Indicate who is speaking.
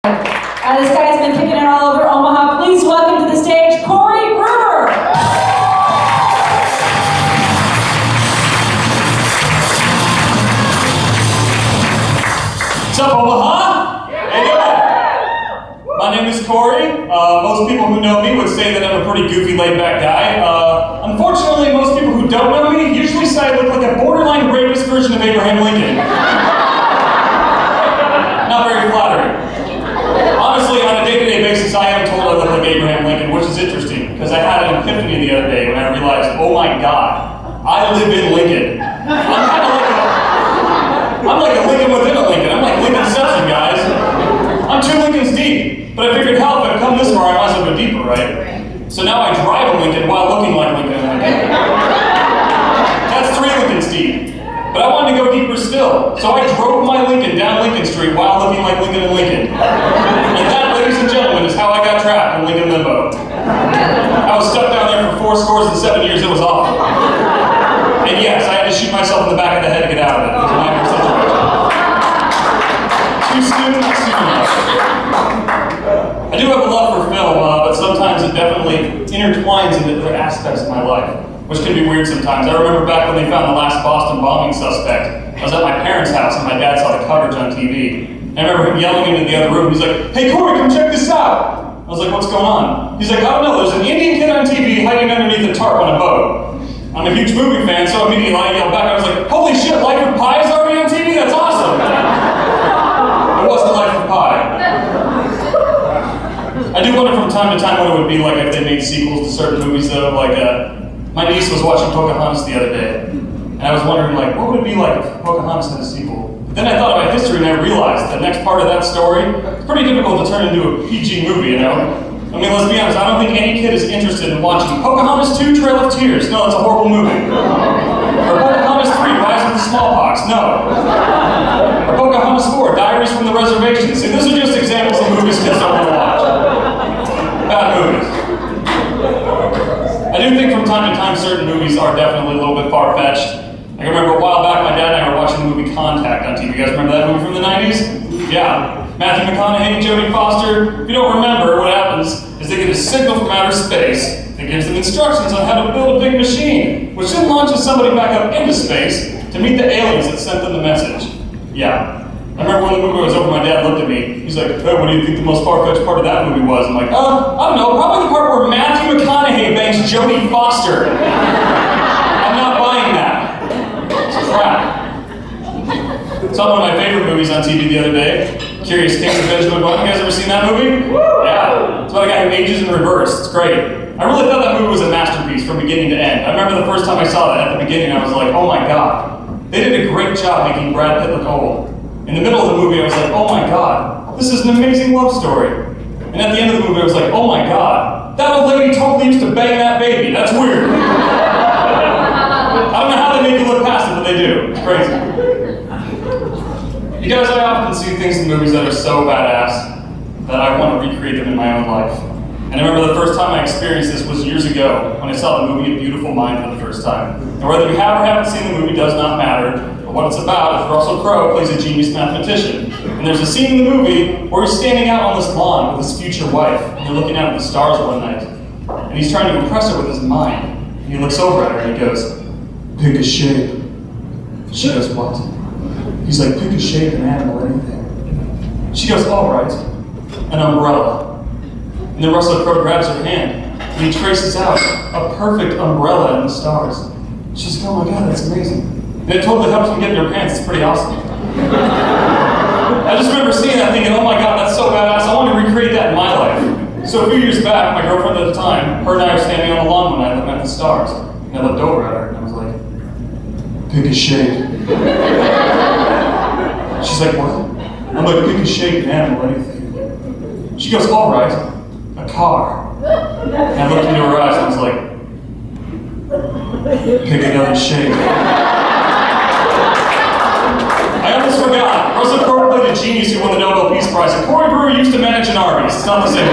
Speaker 1: This guy's been kicking it all over Omaha. Please welcome to the stage, Brewer.
Speaker 2: What's up, Omaha? How you doing? My name is Corey. Most people who know me would say that I'm a pretty goofy, laid-back guy. Unfortunately, most people who don't know me usually say I look like a borderline rapist version of Abraham Lincoln. Not very flattering. Honestly, on a day-to-day basis, I am told I look like Abraham Lincoln, which is interesting, because I had an epiphany the other day when I realized, oh my God, I live in Lincoln. I'm like a Lincoln within a Lincoln. I'm like Lincolnception, guys. I'm 2 Lincolns deep, but I figured, hell, if I've come this far, I might as well go deeper, right? So now I drive a Lincoln while looking like Lincoln. That's 3 Lincolns deep. But I wanted to go deeper still, so I drove my Lincoln down Lincoln Street while looking like Lincoln and Lincoln. And that, ladies and gentlemen, is how I got trapped in Lincoln Limbo. I was stuck down there for 4 years. It was awful. And yes, I had to shoot myself in the back of the head to get out of it. It was a nightmare situation. Too soon, not soon enough. I do have a love for film, but sometimes it definitely intertwines into other aspects of my life, which can be weird sometimes. I remember back when they found the last Boston bombing suspect. I was at my parents' house and my dad saw the coverage on TV. And I remember him yelling into the other room. He's like, "Hey Corey, come check this out." I was like, "What's going on?" He's like, "I don't know, there's an Indian kid on TV hiding underneath a tarp on a boat." I'm a huge movie fan, so immediately I yelled back. I was like, "Holy shit, Life of Pi is already on TV? That's awesome!" It wasn't Life of Pi. I do wonder from time to time what it would be like if they made sequels to certain movies, though. Like, my niece was watching Pocahontas the other day, and I was wondering, like, what would it be like if Pocahontas had a sequel? But then I thought about history, and I realized the next part of that story, it's pretty difficult to turn into a PG movie, you know? I mean, let's be honest, I don't think any kid is interested in watching Pocahontas 2, Trail of Tears. No, it's a horrible movie. Or Pocahontas 3, Rise of the Smallpox. No. Or Pocahontas 4, Diaries from the Reservation. See, those are just examples of movies kids don't want to watch. Bad movies. I do think from time to time certain movies are definitely a little bit far-fetched. I can remember a while back, my dad and I were watching the movie Contact on TV. You guys remember that movie from the 90s? Yeah. Matthew McConaughey and Jodie Foster. If you don't remember, what happens is they get a signal from outer space that gives them instructions on how to build a big machine, which then launches somebody back up into space to meet the aliens that sent them the message. Yeah. I remember when the movie was over, my dad looked at me. He's like, "Hey, what do you think the most far-fetched part of that movie was?" I'm like, I don't know, probably the part where Matthew McConaughey bangs Jodie Foster. I'm not buying that. It's crap. Saw one of my favorite movies on TV the other day. Curious Case of Benjamin Button. You guys ever seen that movie? Yeah. It's about a guy who ages in reverse. It's great. I really thought that movie was a masterpiece from beginning to end. I remember the first time I saw that at the beginning, I was like, oh my God. They did a great job making Brad Pitt look old. In the middle of the movie, I was like, oh my God, this is an amazing love story. And at the end of the movie, I was like, oh my God, that old lady totally used to bang that baby. That's weird. I don't know how they make you look past it, but they do. It's crazy. You guys, I often see things in movies that are so badass that I want to recreate them in my own life. And I remember the first time I experienced this was years ago when I saw the movie A Beautiful Mind for the first time. And whether you have or haven't seen the movie does not matter. But what it's about is Russell Crowe plays a genius mathematician. And there's a scene in the movie where he's standing out on this lawn with his future wife. And they're looking out at the stars one night. And he's trying to impress her with his mind. And he looks over at her and he goes, "Pick a shape." She goes, "What?" He's like, "Pick a shape, an animal, anything." She goes, "All right, an umbrella." And then Russell Crowe grabs her hand, and he traces out a perfect umbrella in the stars. She's like, "Oh my God, that's amazing." And it totally helps me get in her pants. It's pretty awesome. I just remember seeing that thinking, oh my God, that's so badass. I want to recreate that in my life. So a few years back, my girlfriend at the time, her and I were standing on the lawn one night looking at the stars. And I looked over at her, and I was like, "Pick a shape." She's like, "What?" I'm like, "Pick a shape, an animal, anything." She goes, "All right, a car." And I looked into her eyes and I was like, "Pick another shape." I almost forgot. Russell Crowe played a genius who won the Nobel Peace Prize, and Corey Brewer used to manage an Arby's. It's not the same